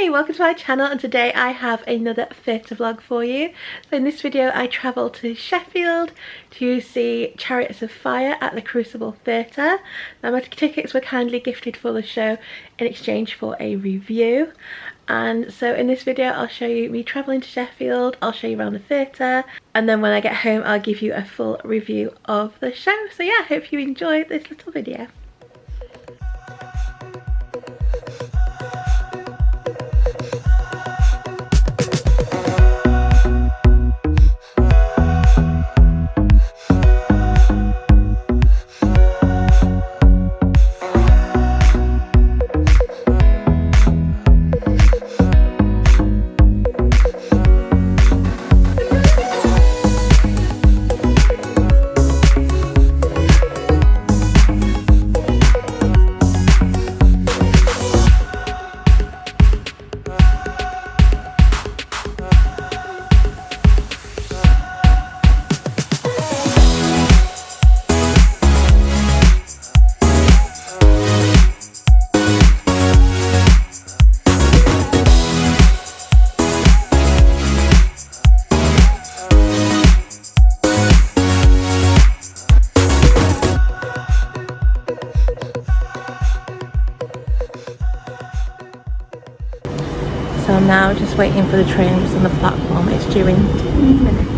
Hi, welcome to my channel, and today I have another theatre vlog for you. So in this video I travelled to Sheffield to see Chariots of Fire at the Crucible Theatre. Now my tickets were kindly gifted for the show in exchange for a review. And so in this video I'll show you me travelling to Sheffield, I'll show you around the theatre, and then when I get home I'll give you a full review of the show. So yeah, I hope you enjoy this little video. So I'm now just waiting for the train just on the platform. It's due in 10 minutes.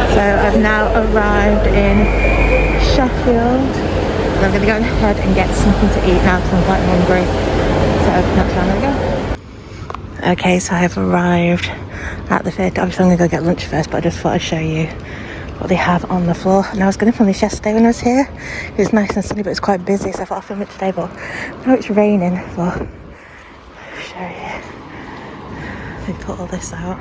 So I've now arrived in Sheffield, and I'm going to go ahead and get something to eat now because I'm quite hungry. So that's where I'm going to go. Okay, so I've arrived at the theatre. Obviously I'm going to go get lunch first, but I just thought I'd show you what they have on the floor. And I was going to film this yesterday when I was here. It was nice and sunny, but it's quite busy, so I thought I'll film it today. But now it's raining, but I'll show you. They put all this out.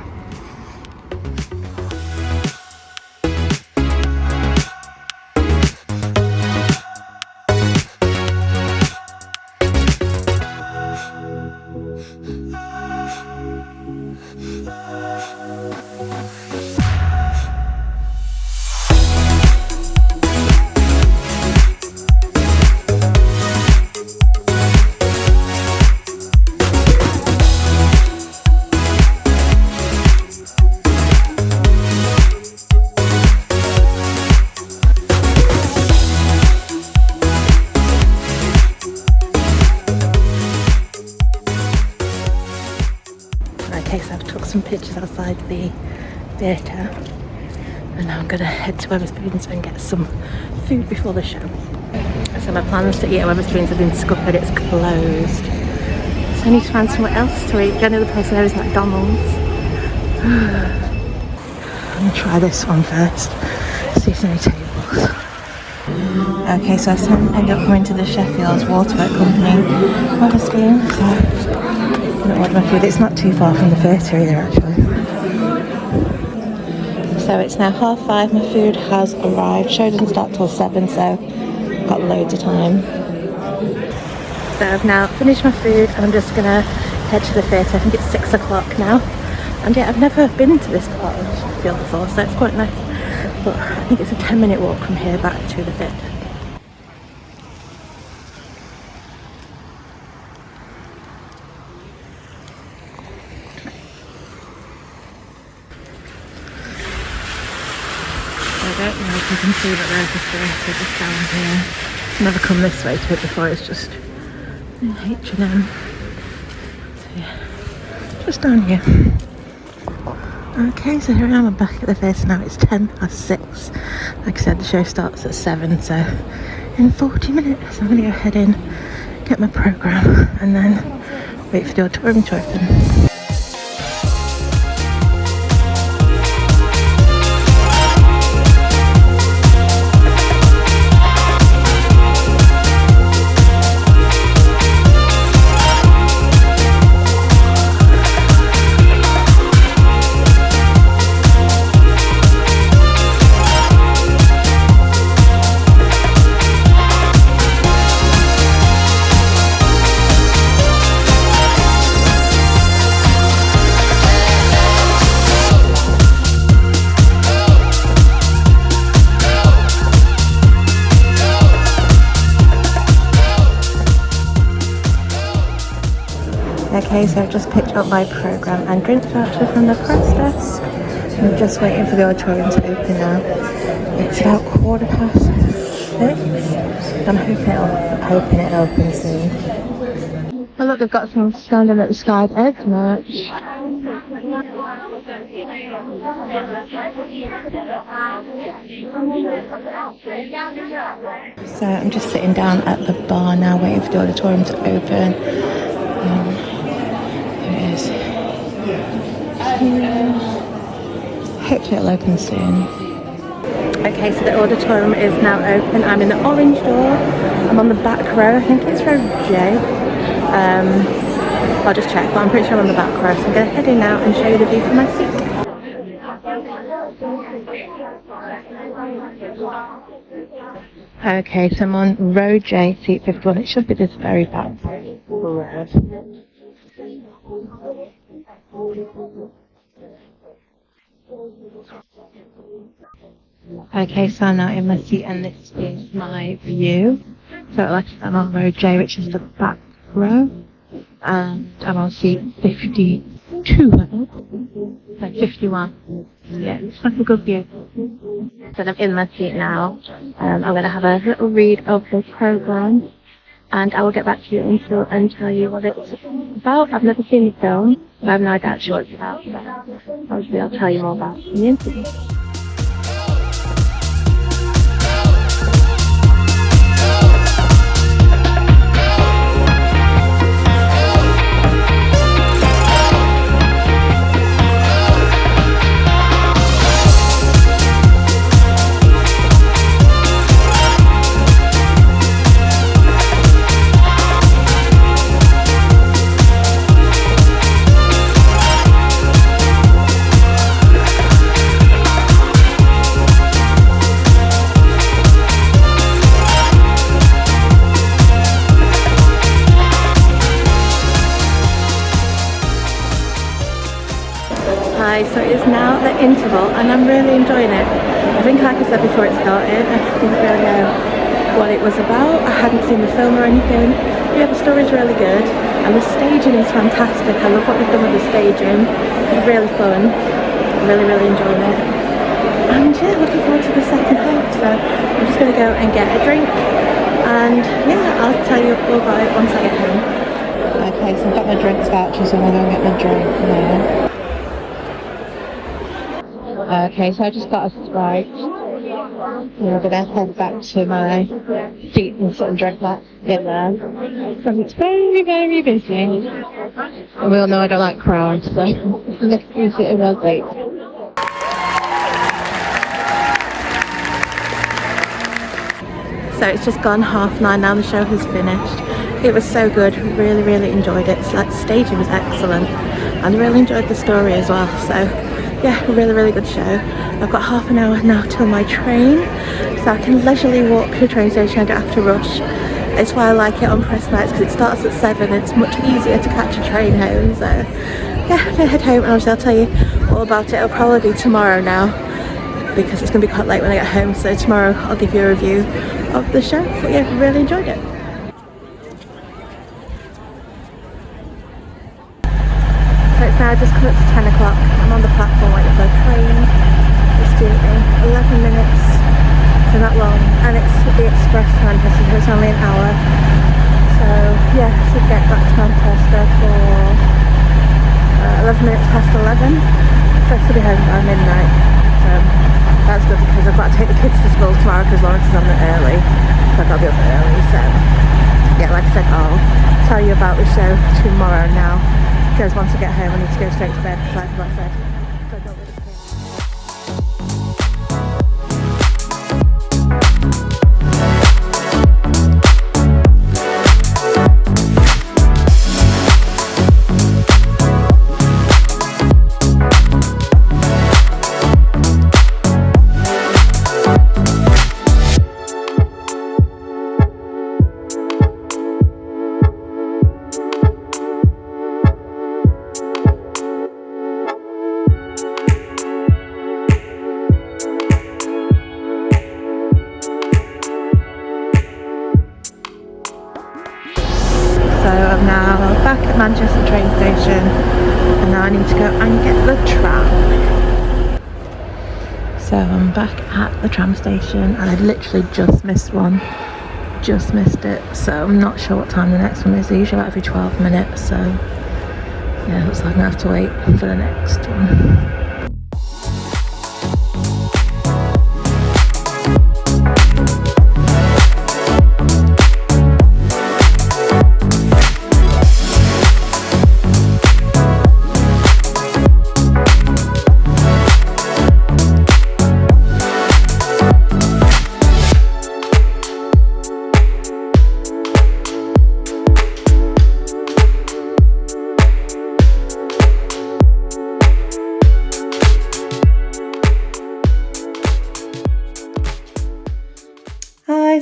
Okay, so I've took some pictures outside the theatre, and now I'm going to head to Wetherspoons and get some food before the show. So my plans to eat at Wetherspoons have been scuppered, it's closed. So I need to find somewhere else to eat. The only other place there is McDonald's. I'm going to try this one first, see if there's any tables. Okay, so I ended up coming to the Sheffield Waterwork Company Wetherspoons. So I'm going to order my food. It's not too far from the theatre either, actually. So it's now 5:30, my food has arrived. Show doesn't start till 7, so I've got loads of time. So I've now finished my food and I'm just going to head to the theatre. I think it's 6 o'clock now. And yeah, I've never been into this part of Sheffield before, so it's quite nice. But I think it's a 10-minute walk from here back to the theatre. I don't know if you can see, but there's the theatre just down here. Never come this way to it before, it's just H&M. So yeah, just down here. Okay, so here I am, I'm back at the theatre now. It's 6:10. Like I said, the show starts at 7, so in 40 minutes I'm going to go head in, get my programme, and then wait for the auditorium to open. Okay, so I've just picked up my programme and drink voucher from the press desk. I'm just waiting for the auditorium to open now. It's about 6:15. I'm hoping it opens soon. Oh look, they've got some standing at the Sky Edge merch. So I'm just sitting down at the bar now, waiting for the auditorium to open. There it is. Hopefully it'll open soon. Okay, so the auditorium is now open. I'm in the orange door. I'm on the back row. I think it's row J. I'll just check, but I'm pretty sure I'm on the back row. So I'm going to head in now and show you the view from my seat. Okay, so I'm on row J, seat 51. It should be this very back row. Okay, so I'm now in my seat and this is my view. So like I said, I'm on row J, which is the back row, and I'm on seat 52, I think. No, 51. Yeah, it's like a good view. So I'm in my seat now. I'm going to have a little read of the programme, and I will get back to you and tell you what it's about. I've never seen the film, so I have no idea actually what it's about. So obviously I'll tell you more about it in the interview. So it is now the interval and I'm really enjoying it. I think like I said before it started, I didn't really know what it was about. I hadn't seen the film or anything. But yeah, the story's really good and the staging is fantastic. I love what they've done with the staging. It's really fun. I'm really enjoying it. And yeah, looking forward to the second half. So I'm just going to go and get a drink and yeah, I'll tell you all about it once I get home. Okay, so I've got my drinks voucher, so I'm going to go and get my drink now. Okay, so I just got a Sprite. I'm going to head back to my seat and sort of drink that in there. Because it's very busy. And we all know I don't like crowds, so let's use it in real late. So it's just gone 9:30 now, the show has finished. It was so good, really enjoyed it. Like, the staging was excellent and I really enjoyed the story as well. So yeah, really good show. I've got half an hour now till my train, so I can leisurely walk to the train station. I don't have to rush. It's why I like it on press nights, because it starts at 7. It's much easier to catch a train home. So yeah, I'm gonna head home and obviously I'll tell you all about it. It'll probably be tomorrow now because it's gonna be quite late when I get home. So tomorrow I'll give you a review of the show. But yeah, really enjoyed it. So it's now just come up to 10 o'clock. I'm on the platform waiting for a train. It's due in 11 minutes. So for that long, and it's the express time so it's only an hour. So yeah, so get back to Manchester for 11 minutes past 11, so I should be home by midnight. So that's good because I've got to take the kids to school tomorrow because Lawrence is on it early, so I've got to be up early. So yeah, like I said, I'll tell you about the show tomorrow now, because once I get home I need to go straight to bed, because like I said, so I don't really care. So I'm now back at Manchester train station, and now I need to go and get the tram. So I'm back at the tram station, and I literally just missed one. Just missed it, so I'm not sure what time the next one is. They're usually about every 12 minutes, so yeah, looks like I'm gonna have to wait for the next one.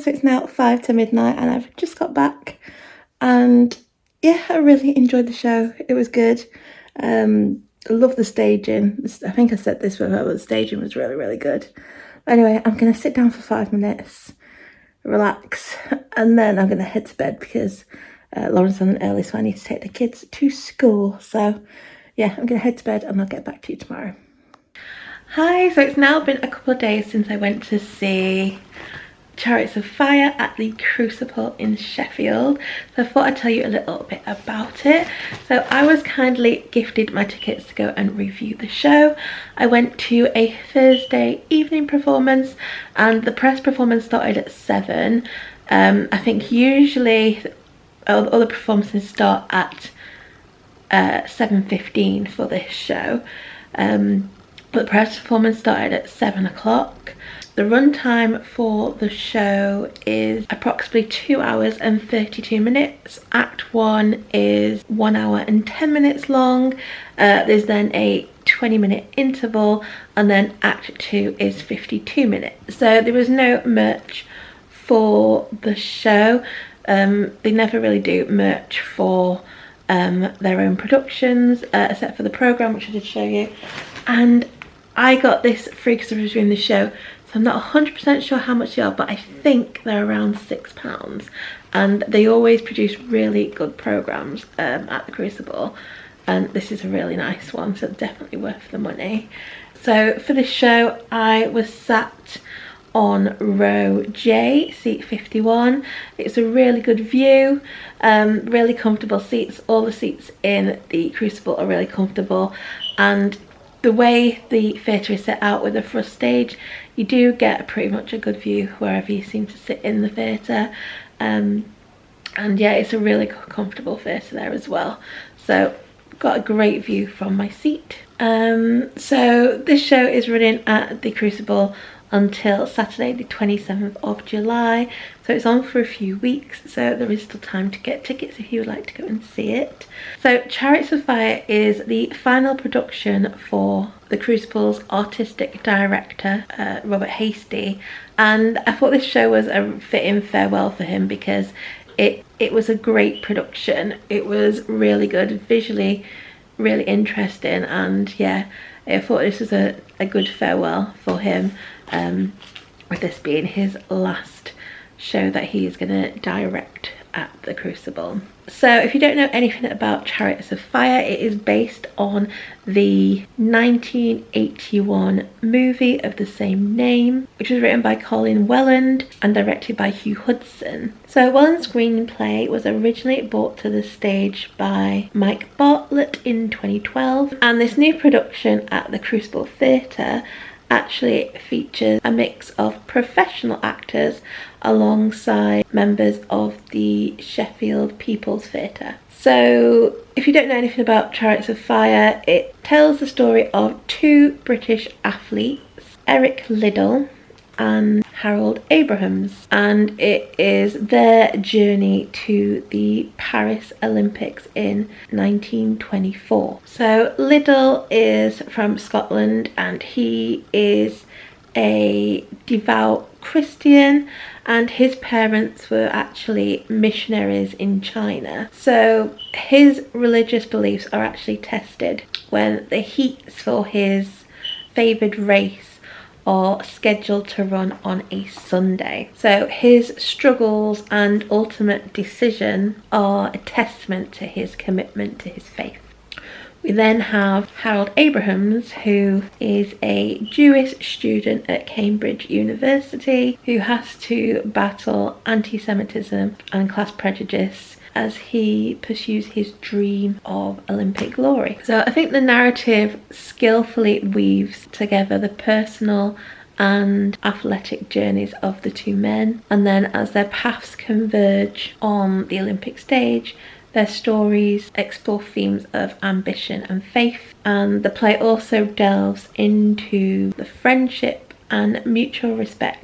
So it's now 5 to midnight and I've just got back, and yeah, I really enjoyed the show. It was good. I love the staging. I think I said this before, but the staging was really good. Anyway, I'm going to sit down for 5 minutes, relax, and then I'm going to head to bed because Lauren's on an early, so I need to take the kids to school. So yeah, I'm going to head to bed and I'll get back to you tomorrow. Hi, so it's now been a couple of days since I went to see Chariots of Fire at the Crucible in Sheffield, so I thought I'd tell you a little bit about it. So I was kindly gifted my tickets to go and review the show. I went to a Thursday evening performance, and the press performance started at 7. I think usually all the performances start at 7:15 for this show, but the press performance started at 7 o'clock. The runtime for the show is approximately 2 hours and 32 minutes. Act 1 is 1 hour and 10 minutes long. There's then a 20-minute interval, and then Act 2 is 52 minutes. So there was no merch for the show. They never really do merch for their own productions, except for the programme, which I did show you. And I got this free because I was reviewing the show. I'm not 100% sure how much they are, but I think they're around £6, and they always produce really good programmes at the Crucible, and this is a really nice one, so definitely worth the money. So for this show I was sat on row J, seat 51. It's a really good view, really comfortable seats. All the seats in the Crucible are really comfortable, and the way the theatre is set out with a thrust stage, you do get pretty much a good view wherever you seem to sit in the theatre. And yeah, it's a really comfortable theatre there as well. So got a great view from my seat. So this show is running at the Crucible until Saturday the 27th of July, so it's on for a few weeks, so there is still time to get tickets if you would like to go and see it. So Chariots of Fire is the final production for the Crucible's artistic director, Robert Hastie, and I thought this show was a fitting farewell for him because it was a great production. It was really good, visually really interesting, and yeah, I thought this was a good farewell for him, with this being his last show that he is going to direct at the Crucible. So if you don't know anything about Chariots of Fire, it is based on the 1981 movie of the same name, which was written by Colin Welland and directed by Hugh Hudson. So Welland's screenplay was originally brought to the stage by Mike Bartlett in 2012, and this new production at the Crucible Theatre actually features a mix of professional actors alongside members of the Sheffield People's Theatre. So if you don't know anything about Chariots of Fire, it tells the story of two British athletes, Eric Liddell and Harold Abrahams, and it is their journey to the Paris Olympics in 1924. So Liddell is from Scotland and he is a devout Christian, and his parents were actually missionaries in China. So his religious beliefs are actually tested when the heats for his favoured race are scheduled to run on a Sunday. So his struggles and ultimate decision are a testament to his commitment to his faith. We then have Harold Abrahams, who is a Jewish student at Cambridge University who has to battle anti-Semitism and class prejudice as he pursues his dream of Olympic glory. So I think the narrative skillfully weaves together the personal and athletic journeys of the two men, and then as their paths converge on the Olympic stage, their stories explore themes of ambition and faith, and the play also delves into the friendship and mutual respect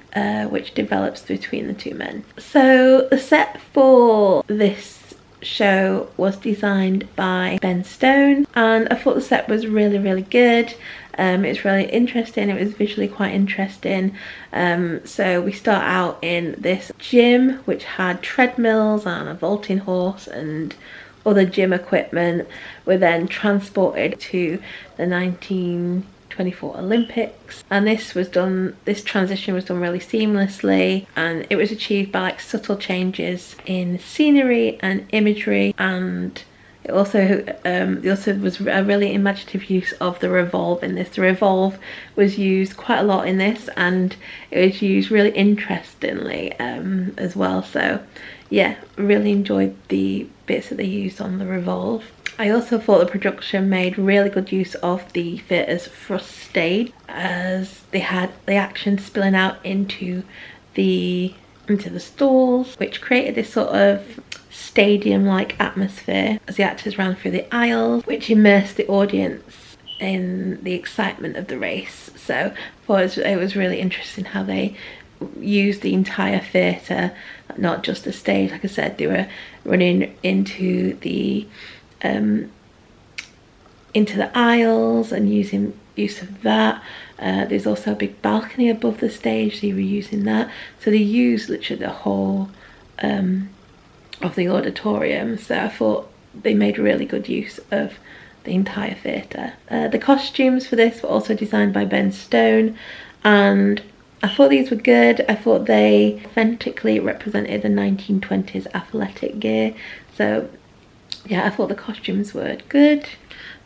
which develops between the two men. So the set for this show was designed by Ben Stone, and I thought the set was really good. It's really interesting. It was visually quite interesting. So we start out in this gym which had treadmills and a vaulting horse and other gym equipment. We're then transported to the 1924 Olympics, and this transition was done really seamlessly, and it was achieved by like subtle changes in scenery and imagery, and it also was a really imaginative use of the revolve in this. The revolve was used quite a lot in this, and it was used really interestingly as well. So yeah, really enjoyed the bits that they used on the revolve. I also thought the production made really good use of the theatre's thrust stage, as they had the action spilling out into the stalls, which created this sort of stadium-like atmosphere as the actors ran through the aisles, which immersed the audience in the excitement of the race. So I thought it was really interesting how they used the entire theatre, not just the stage. Like I said, they were running into the aisles and using use of that. There's also a big balcony above the stage, so you were using that. So they used literally the whole of the auditorium. So I thought they made really good use of the entire theatre. The costumes for this were also designed by Ben Stone, and I thought these were good. I thought they authentically represented the 1920s athletic gear. So yeah, I thought the costumes were good.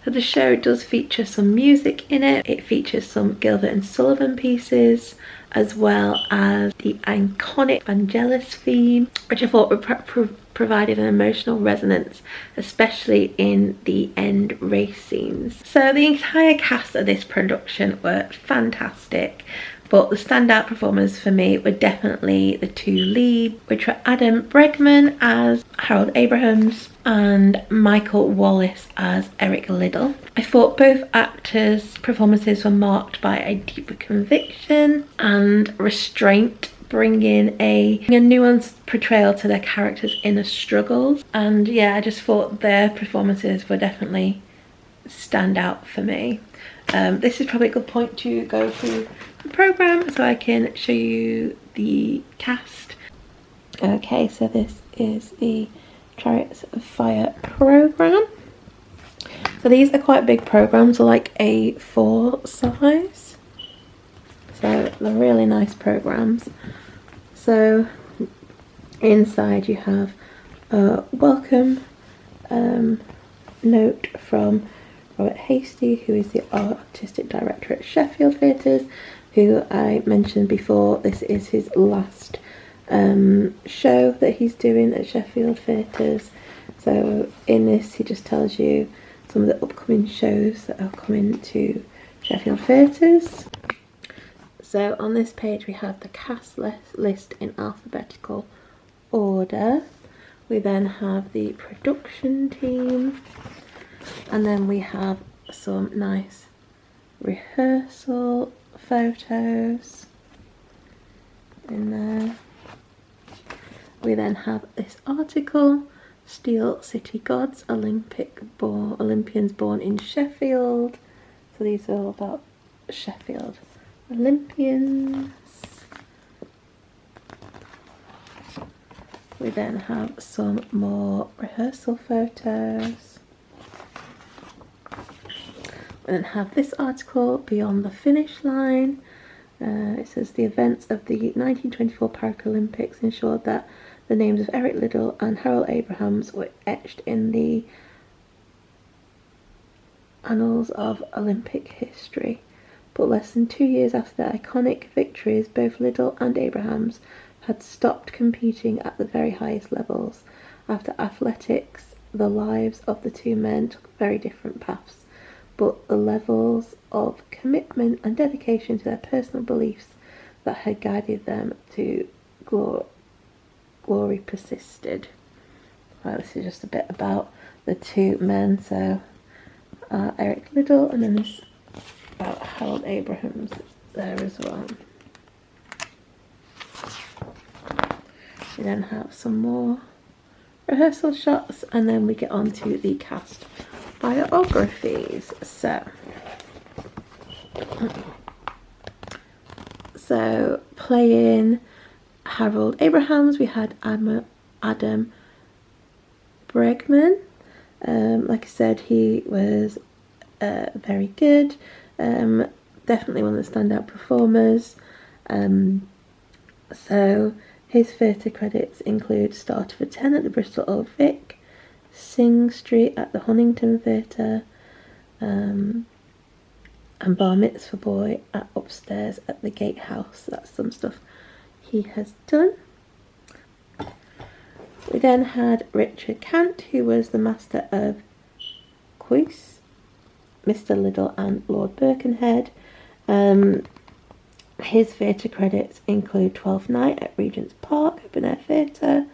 So the show does feature some music in it. It features some Gilbert and Sullivan pieces, as well as the iconic Vangelis theme, which I thought provided an emotional resonance, especially in the end race scenes. So the entire cast of this production were fantastic, but the standout performers for me were definitely the two leads, which were Adam Bregman as Harold Abrahams and Michael Wallace as Eric Liddell. I thought both actors' performances were marked by a deeper conviction and restraint, bringing a nuanced portrayal to their characters' inner struggles. And yeah, I just thought their performances were definitely stand out for me. This is probably a good point to go through the programme so I can show you the cast. Okay, so this is the Chariots of Fire programme. So these are quite big programmes, so like A4 size. So they're really nice programmes. So inside you have Welcome note from Robert Hasty, who is the artistic director at Sheffield Theatres, who I mentioned before. This is his last show that he's doing at Sheffield Theatres. So in this he just tells you some of the upcoming shows that are coming to Sheffield Theatres. So on this page we have the cast list in alphabetical order. We then have the production team, and then we have some nice rehearsal photos in there. We then have this article, Steel City Gods, Olympians born in Sheffield. So these are all about Sheffield Olympians. We then have some more rehearsal photos. We then have this article, Beyond the Finish Line. It says the events of the 1924 Paralympics ensured that the names of Eric Liddell and Harold Abrahams were etched in the annals of Olympic history. But less than 2 years after their iconic victories, both Liddell and Abrahams had stopped competing at the very highest levels. After athletics, the lives of the two men took very different paths, but the levels of commitment and dedication to their personal beliefs that had guided them to glory persisted. Right, this is just a bit about the two men. So Eric Liddell, and then this about Harold Abrahams there as well. We then have some more rehearsal shots, and then we get on to the cast biographies. So playing Harold Abrahams, we had Adam Bregman. Like I said, he was very good. Definitely one of the standout performers. So his theatre credits include Starter for 10 at the Bristol Old Vic, Sing Street at the Huntington Theatre, and Bar Mitzvah Boy at Upstairs at the Gatehouse. That's some stuff he has done. We then had Richard Cant, who was the master of Quois, Mr. Liddell and Lord Birkenhead. His theatre credits include 12th Night at Regent's Park, Open Air Theatre,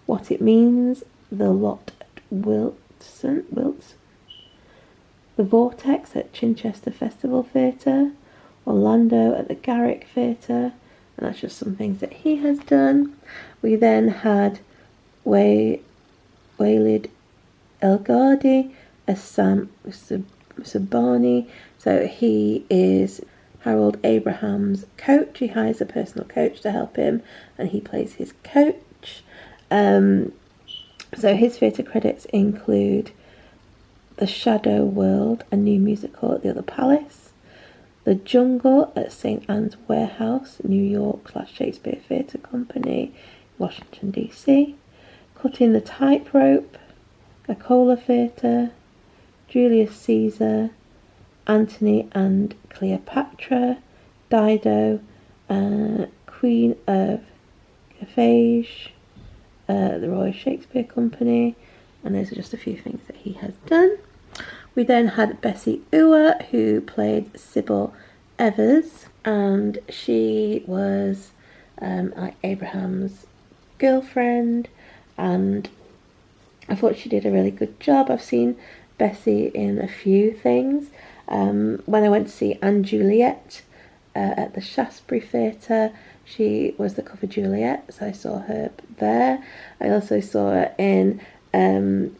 What It Means, The Lot at Wilts, The Vortex at Chichester Festival Theatre, Orlando at the Garrick Theatre, and that's just some things that he has done. We then had Walid El-Ghadi as Sam Sabani. So he is Harold Abraham's coach. He hires a personal coach to help him, and he plays his coach. So his theatre credits include The Shadow World, a new musical at the Other Palace, The Jungle at St. Anne's Warehouse, New York / Shakespeare Theatre Company, Washington DC, Cutting the Tightrope, Akola Theatre, Julius Caesar, Antony and Cleopatra, Dido, Queen of Carthage, the Royal Shakespeare Company, and those are just a few things that he has done. We then had Bessie Ewer, who played Sybil Evers, and she was like Abraham's girlfriend, and I thought she did a really good job. I've seen Bessie in a few things. When I went to see Anne Juliet at the Shaftesbury Theatre, she was the cover Juliet, so I saw her there. I also saw her in the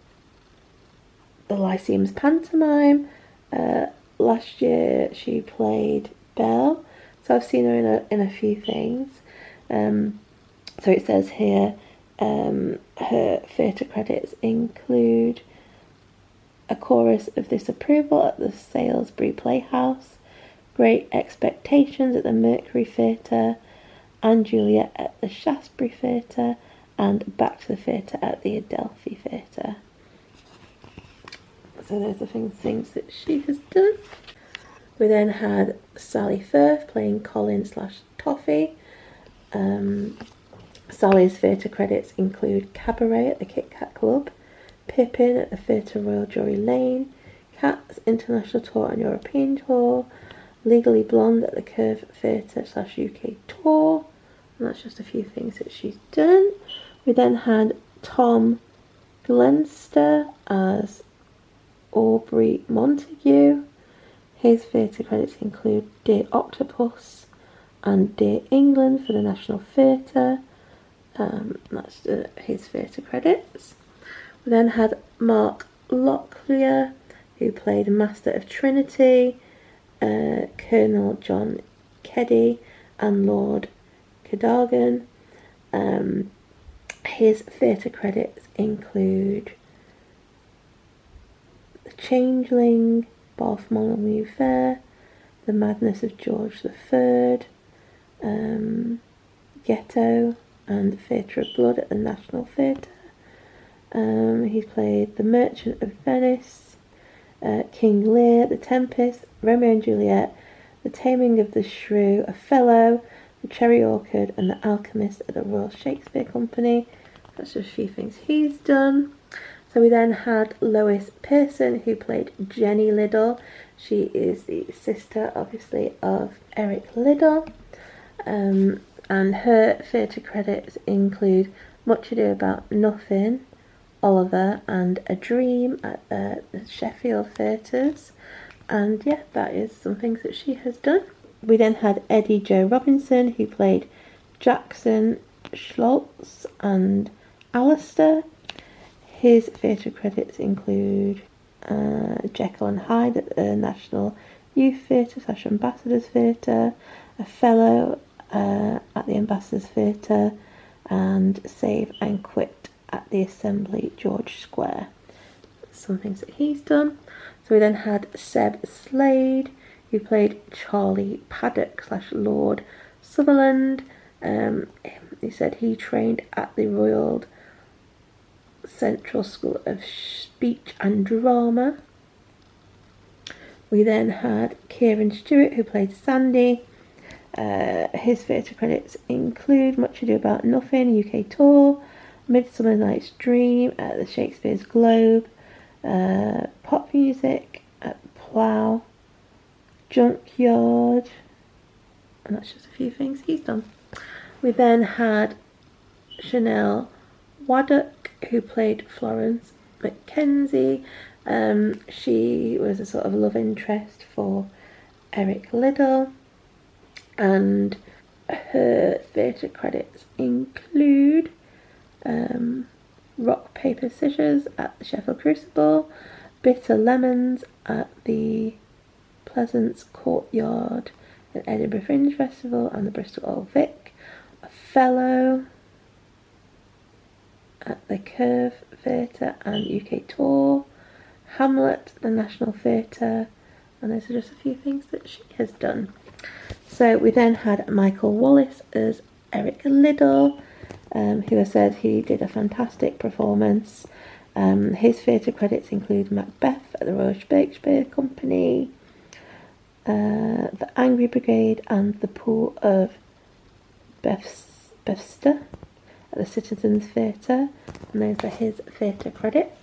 Lyceum's pantomime. Last year she played Belle, so I've seen her in a few things. So it says here her theatre credits include A Chorus of Disapproval at the Salisbury Playhouse, Great Expectations at the Mercury Theatre, Anne Juliet at the Shaftesbury Theatre, and Back to the Theatre at the Adelphi Theatre. So those are things that she has done. We then had Sally Firth playing Colin / Toffee. Sally's theatre credits include Cabaret at the Kit Kat Club, Pippin at the Theatre Royal Drury Lane, Cats International Tour and European Tour, Legally Blonde at the Curve Theatre / UK Tour, and that's just a few things that she's done. We then had Tom Glenster as Aubrey Montague. His theatre credits include Dear Octopus and Dear England for the National Theatre. That's his theatre credits. We then had Mark Locklear, who played Master of Trinity, Colonel John Keddy and Lord Cadogan. His theatre credits include The Changeling, Bartholomew Fair, The Madness of George III, Ghetto, and Theatre of Blood at the National Theatre. He's played The Merchant of Venice, King Lear, The Tempest, Romeo and Juliet, The Taming of the Shrew, Othello, The Cherry Orchard, and The Alchemist at the Royal Shakespeare Company. That's just a few things he's done. So we then had Lois Pearson, who played Jenny Liddell. She is the sister, obviously, of Eric Liddell. And her theatre credits include Much Ado About Nothing, Oliver, and A Dream at the Sheffield Theatres. And yeah, that is some things that she has done. We then had Eddie Joe Robinson, who played Jackson, Schultz, and Alistair. His theatre credits include Jekyll and Hyde at the National Youth Theatre / Ambassadors Theatre, Othello at the Ambassadors Theatre, and Save and Quit at the Assembly George Square. Some things that he's done. So we then had Seb Slade, who played Charlie Paddock / Lord Sutherland. He said he trained at the Royal Central School of Speech and Drama. We then had Kieran Stewart, who played Sandy. His theatre credits include Much Ado About Nothing, UK Tour, Midsummer Night's Dream at the Shakespeare's Globe, Pop Music at Plough, Junkyard, and that's just a few things he's done. We then had Chanel Waddock, who played Florence Mackenzie. She was a sort of love interest for Eric Liddell, and her theatre credits include Rock, Paper, Scissors at the Sheffield Crucible, Bitter Lemons at the Pleasance Courtyard at Edinburgh Fringe Festival and the Bristol Old Vic, Othello at the Curve Theatre and UK Tour, Hamlet at the National Theatre, and those are just a few things that she has done. So we then had Michael Wallace as Eric Liddell, who has said he did a fantastic performance. His theatre credits include Macbeth at the Royal Shakespeare Company, The Angry Brigade, and The Pool of Bethesda at the Citizens Theatre, and those are his theatre credits.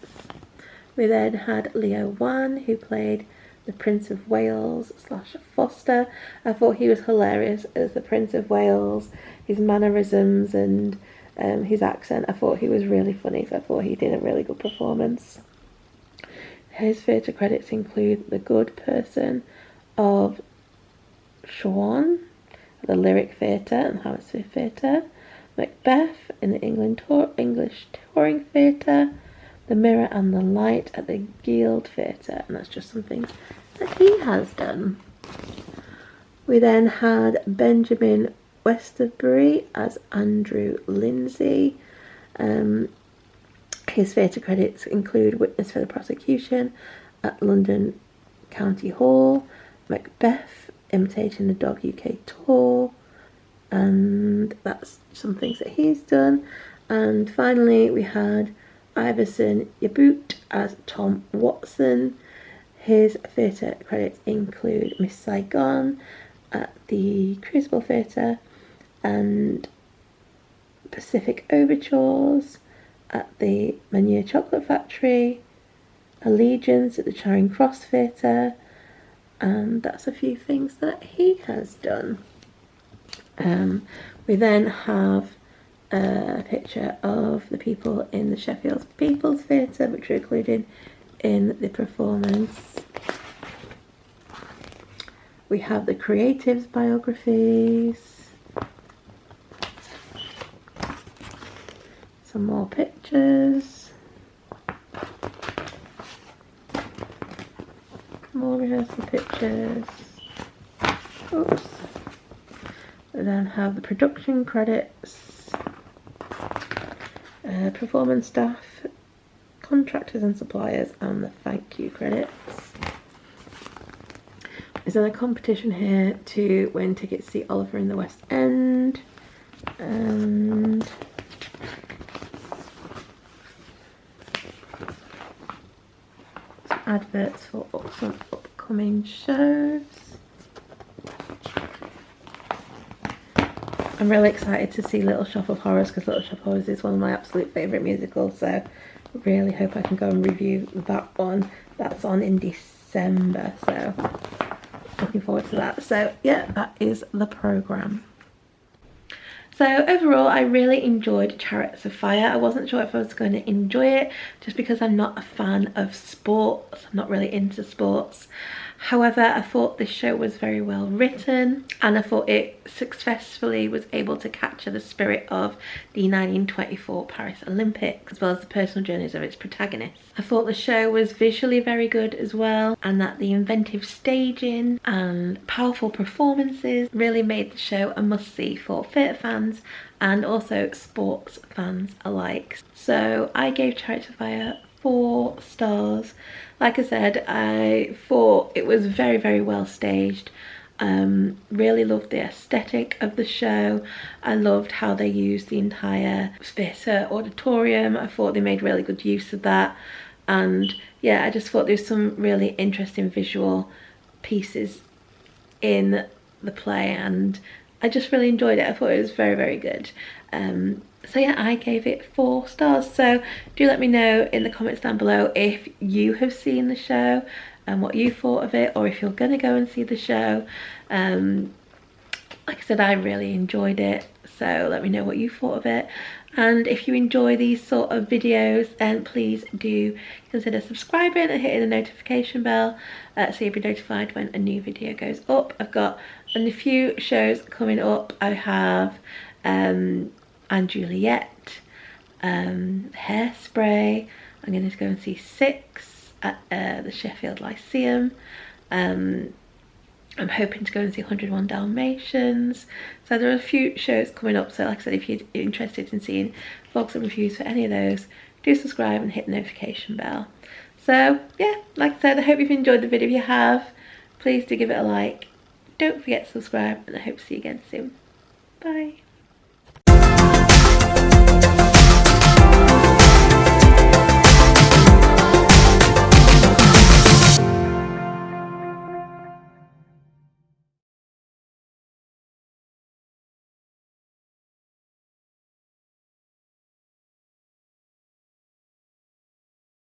We then had Leo Wan, who played the Prince of Wales / Foster. I thought he was hilarious as the Prince of Wales, his mannerisms and his accent. I thought he was really funny, so I thought he did a really good performance. His theatre credits include The Good Person of Shawan at the Lyric Theatre and Hammersmith Theatre, Macbeth in the English Touring Theatre, The Mirror and the Light at the Guild Theatre, and that's just some things that he has done. We then had Benjamin Westerbury as Andrew Lindsay. His theatre credits include Witness for the Prosecution at London County Hall, Macbeth, Imitating the Dog UK Tour, and that's some things that he's done. And finally we had Iverson Yaboot as Tom Watson. His theatre credits include Miss Saigon at the Crucible Theatre and Pacific Overtures at the Menu Chocolate Factory, Allegiance at the Charing Cross Theatre, and that's a few things that he has done. We then have a picture of the people in the Sheffield People's Theatre, which are included in the performance. We have the creatives' biographies, some more pictures, more rehearsal pictures. Oops. We then have the production credits, performance staff, contractors and suppliers, and the thank you credits. There's then a competition here to win tickets to see Oliver in the West End, and some adverts for some upcoming shows. I'm really excited to see Little Shop of Horrors, because Little Shop of Horrors is one of my absolute favourite musicals, so I really hope I can go and review that one. That's on in December, so looking forward to that. So yeah, that is the programme. So overall, I really enjoyed Chariots of Fire. I wasn't sure if I was going to enjoy it just because I'm not a fan of sports. I'm not really into sports. However, I thought this show was very well written, and I thought it successfully was able to capture the spirit of the 1924 Paris Olympics, as well as the personal journeys of its protagonists. I thought the show was visually very good as well, and that the inventive staging and powerful performances really made the show a must-see for theatre fans and also sports fans alike. So I gave Chariots of Fire 4 stars. Like I said, I thought it was very, very well staged. Really loved the aesthetic of the show. I loved how they used the entire theatre auditorium. I thought they made really good use of that. And yeah, I just thought there's some really interesting visual pieces in the play, and I just really enjoyed it. I thought it was very, very good. So yeah, I gave it 4 stars. So do let me know in the comments down below if you have seen the show and what you thought of it, or if you're gonna go and see the show. Like I said, I really enjoyed it, so let me know what you thought of it. And if you enjoy these sort of videos, then please do consider subscribing and hitting the notification bell so you'll be notified when a new video goes up. I've got a few shows coming up. I have and Juliet, Hairspray. I'm going to go and see 6 at the Sheffield Lyceum. I'm hoping to go and see 101 Dalmatians. So there are a few shows coming up, so like I said, if you're interested in seeing vlogs and reviews for any of those, do subscribe and hit the notification bell. So yeah, like I said, I hope you've enjoyed the video. If you have, please do give it a like. Don't forget to subscribe, and I hope to see you again soon. Bye.